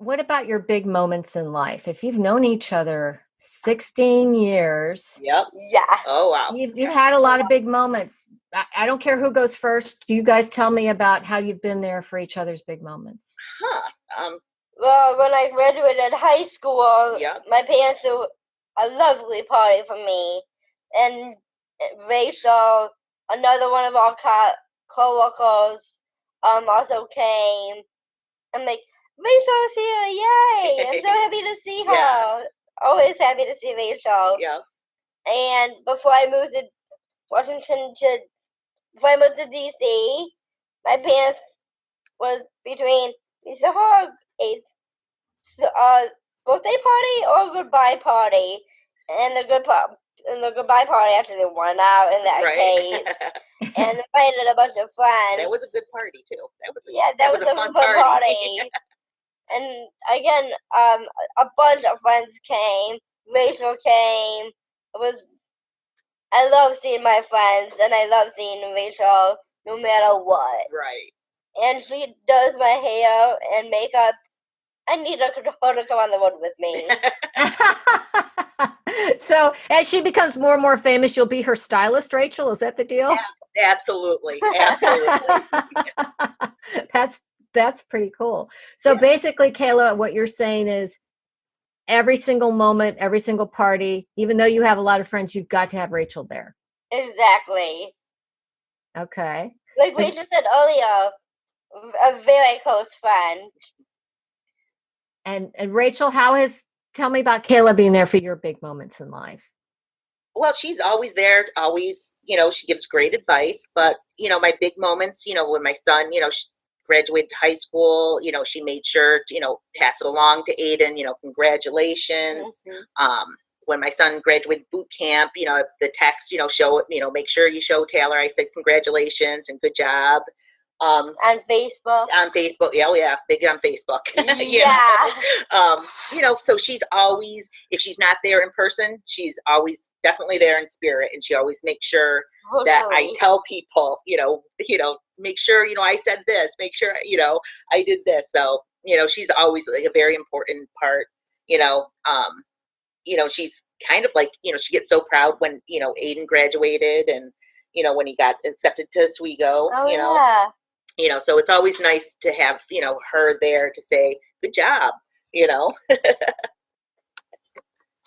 what about your big moments in life? If you've known each other 16 years, Yep. Yeah. Oh, wow. you've had a lot of big moments. I don't care who goes first. You guys tell me about how you've been there for each other's big moments. Well, when I graduated high school, Yep. my parents threw a lovely party for me. And Rachel, another one of our co-workers, also came. I'm like, Rachel's here, yay! I'm so happy to see her. Yes. Always happy to see Rachel. Yep. And before I moved to before I moved to DC, my parents was between her birthday party or goodbye party, and the goodbye party actually won out in that case, and invited a bunch of friends. That was a good party too. That was a fun party. And again, a bunch of friends came. Rachel came. I love seeing my friends, and I love seeing Rachel no matter what. Right. And she does my hair and makeup. I need her to come on the road with me. So as she becomes more and more famous, you'll be her stylist, Rachel? Is that the deal? Yeah, absolutely. Absolutely. That's pretty cool. So basically, Kayla, what you're saying is every single moment, every single party, even though you have a lot of friends, you've got to have Rachel there. Exactly. Okay. Like Rachel said earlier, a very close friend. And Rachel, tell me about Kayla being there for your big moments in life. Well, she's always there, always, she gives great advice, but, my big moments, when my son, she graduated high school, she made sure to, pass it along to Aiden, congratulations. Mm-hmm. When my son graduated boot camp, the text, show it, make sure you show Taylor, I said, congratulations and good job. On Facebook. Yeah, big on Facebook. So she's always, if she's not there in person, she's always definitely there in spirit, and she always makes sure that I tell people, make sure, I said this, make sure, I did this. So, she's always like a very important part, she's kind of like, she gets so proud when, Aiden graduated and, when he got accepted to Oswego, so it's always nice to have, her there to say, good job,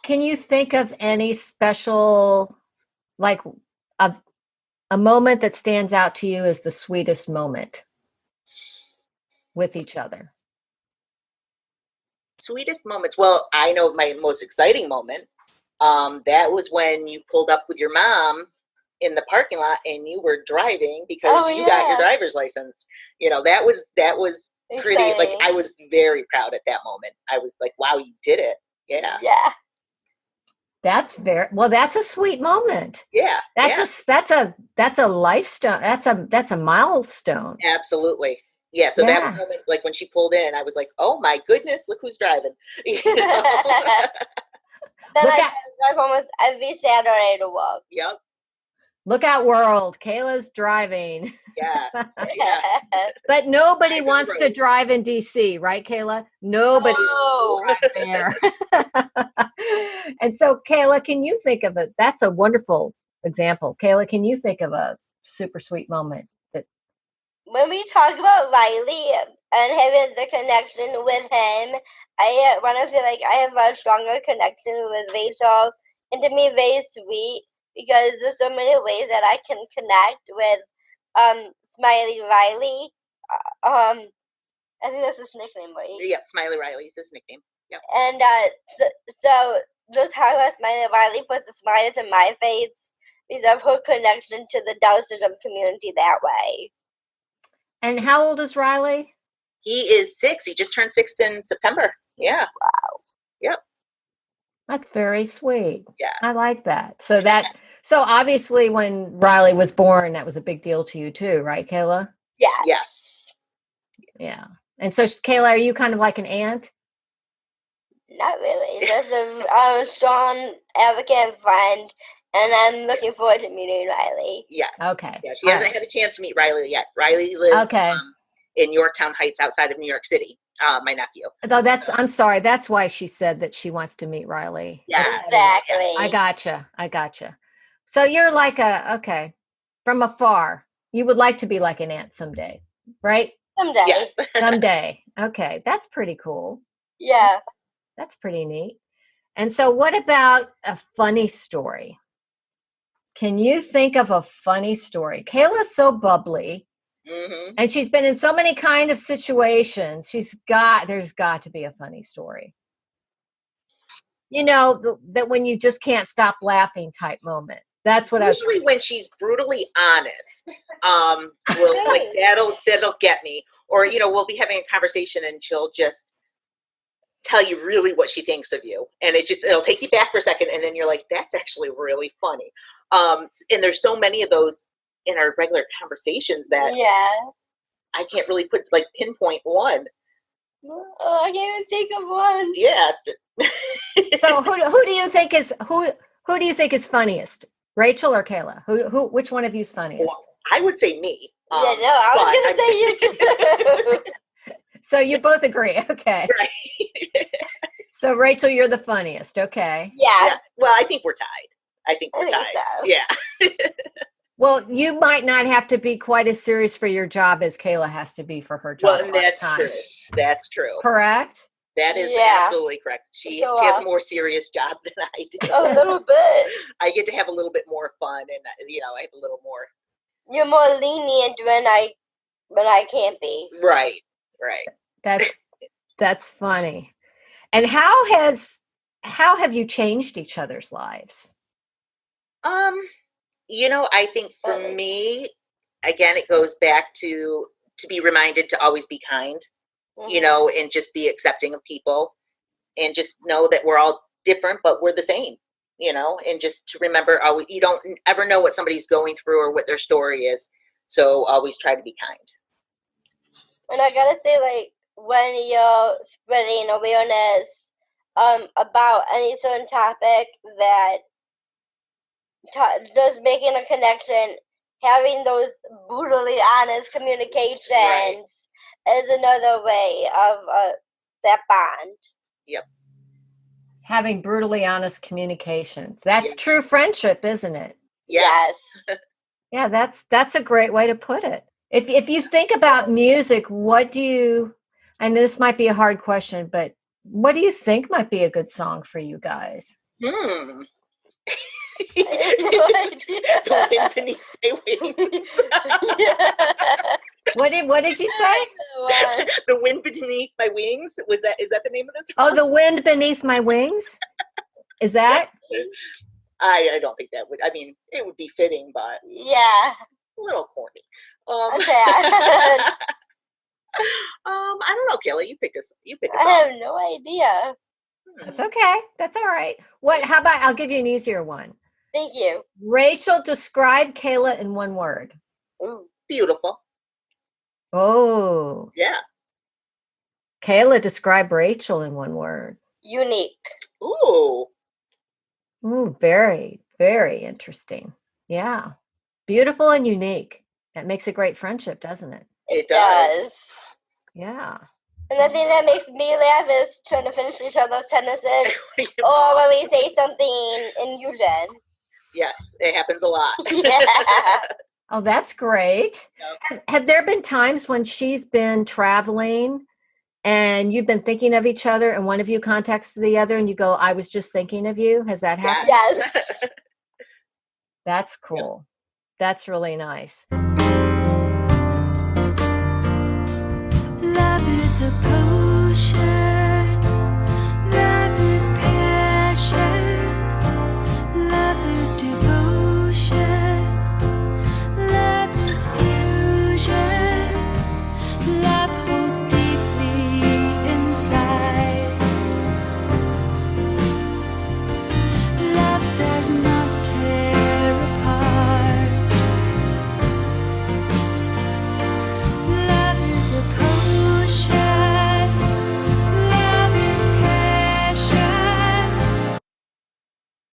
Can you think of any special, like a moment that stands out to you as the sweetest moment with each other? Sweetest moments. Well, I know my most exciting moment. That was when you pulled up with your mom in the parking lot and you were driving because you got your driver's license. That was pretty exciting. Like, I was very proud at that moment. I was like, wow, you did it. Yeah. That's that's a sweet moment. Yeah. That's a milestone. That's a milestone. Absolutely. Yeah. So that moment, like when she pulled in, I was like, oh my goodness, look who's driving. Then I drive almost every Saturday to work. Yep. Look out, world. Kayla's driving. Yes. But nobody wants to drive in DC, right, Kayla? Nobody wants to drive there. And so, Kayla, can you think of it? That's a wonderful example. Kayla, can you think of a super sweet moment? When we talk about Riley and having the connection with him, I want to feel like I have a stronger connection with Rachel, and to me, very sweet, because there's so many ways that I can connect with Smiley Riley. I think that's his nickname, right? Yeah, Smiley Riley is his nickname. Yep. And so just how Smiley Riley puts a smile to my face because of her connection to the Down syndrome community that way. And how old is Riley? He is 6. He just turned 6 in September. Yeah. Wow. Yep. That's very sweet. Yeah. I like that. So obviously when Riley was born, that was a big deal to you too, right, Kayla? Yeah. Yes. Yeah. And so, Kayla, are you kind of like an aunt? Not really. Just a strong advocate friend, and I'm looking forward to meeting Riley. Yes. Okay. Yeah, she hasn't had a chance to meet Riley yet. Riley lives in Yorktown Heights outside of New York City. my nephew. Though I'm sorry, that's why she said that she wants to meet Riley. Yeah, Exactly. I gotcha. So you're like okay, from afar, you would like to be like an aunt someday, right? Someday. Yes. Someday. Okay, that's pretty cool. Yeah. That's pretty neat. And so what about a funny story? Can you think of a funny story? Kayla's so bubbly. Mm-hmm. And she's been in so many kind of situations. There's got to be a funny story. You know, that when you just can't stop laughing type moment. That's what Usually when she's brutally honest, like that'll get me. Or, we'll be having a conversation and she'll just tell you really what she thinks of you. And it'll take you back for a second. And then you're like, that's actually really funny. And there's so many of those in our regular conversations that I can't really pinpoint one. Oh, I can't even think of one. Yeah. So who do you think is funniest? Rachel or Kayla? Which one of you is funniest? Well, I would say me. I was gonna say you too. So you both agree, okay? Right. So Rachel, you're the funniest, okay? Yeah. Well, I think we're tied. I think we're tied. So. Yeah. Well, you might not have to be quite as serious for your job as Kayla has to be for her job. Well, and that's true. That's true. Correct? That is absolutely correct. She has a more serious job than I do. A little bit. I get to have a little bit more fun, and I have a little more. You're more lenient when I can't be. Right. That's funny. And how have you changed each other's lives? I think for me, again, it goes back to be reminded to always be kind, and just be accepting of people, and just know that we're all different, but we're the same, and just to remember, you don't ever know what somebody's going through or what their story is. So always try to be kind. And I gotta say, when you're spreading awareness about any certain topic, that just making a connection, having those brutally honest communications is another way of that bond. Yep. Having brutally honest communications. That's true friendship, isn't it? Yes. Yeah, that's a great way to put it. If you think about music, and this might be a hard question, but what do you think might be a good song for you guys? The wind beneath my wings. What did you say? The wind beneath my wings. Is that the name of this? Oh, the wind beneath my wings. Is that? I don't think that would. I mean, it would be fitting, but yeah, a little corny. Okay. I don't know, Kayla. You picked a song. I have no idea. That's okay. That's all right. How about I'll give you an easier one. Thank you. Rachel, describe Kayla in one word. Ooh, beautiful. Oh. Yeah. Kayla, describe Rachel in one word. Unique. Ooh. Ooh, very, very interesting. Yeah. Beautiful and unique. That makes a great friendship, doesn't it? It does. Yeah. And the thing that makes me laugh is trying to finish each other's sentences or when we say something in Eugene. Yes, it happens a lot. Yeah. Oh, that's great. Yep. Have there been times when she's been traveling and you've been thinking of each other and one of you contacts the other and you go, I was just thinking of you? Has that happened? Yes. That's cool. That's really nice.